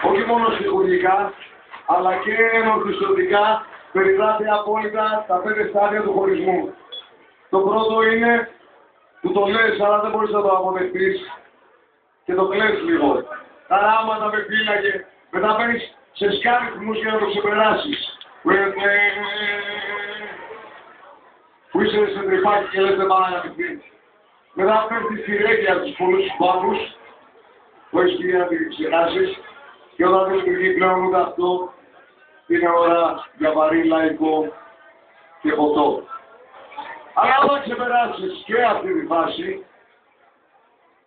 όχι μόνο χειρουργικά, αλλά και ενορχιστρωτικά περιγράφει απόλυτα τα 5 στάδια του χωρισμού. Το πρώτο είναι που το λες, αλλά δεν μπορείς να το αποδεχτείς και το κλαις λίγο. Άμα με φύλαγε, μετά παίρνεις σε σκάριθμους για να το ξεπεράσεις. Που είσαι σε τρυπάκι και λες δεν πάω να αγαπηθεί. Μετά παίρνεις τη ρέγγια τους πολλούς μπάμπους, που έχεις πει να την ξεχάσεις, και όταν δεν λειτουργεί πλέον ούτε αυτό, είναι ώρα για βαρύ λαϊκό και ποτό. Αλλά όταν ξεπεράσεις και αυτή τη φάση,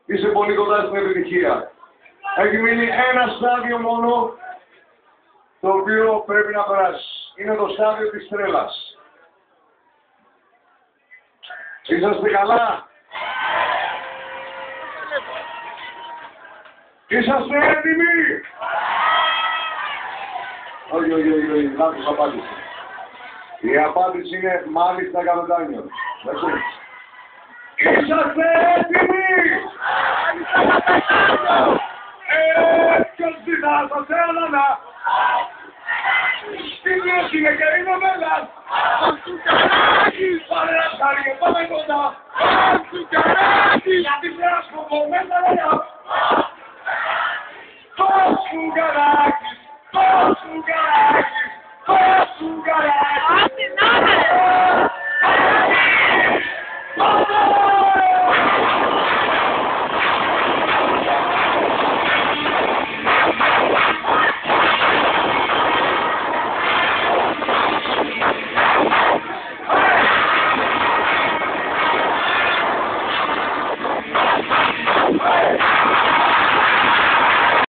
είσαι πολύ κοντά στην επιτυχία. Έχει μείνει ένα στάδιο μόνο, το οποίο πρέπει να περάσεις. Είναι το στάδιο της τρέλας. Είσαστε καλά? Είσαστε έτοιμοι? Όχι, λάθος απάντηση. Η απάντηση είναι μάλιστα καπετάνιος. Είσαστε έτοιμοι? Ποιος ζητά σας έλανα? Τι μέση είναι και είναι μέλλας? Πάρε ένα ψάρι, πάμε κοντά. Γιατί πέρας από μέσα,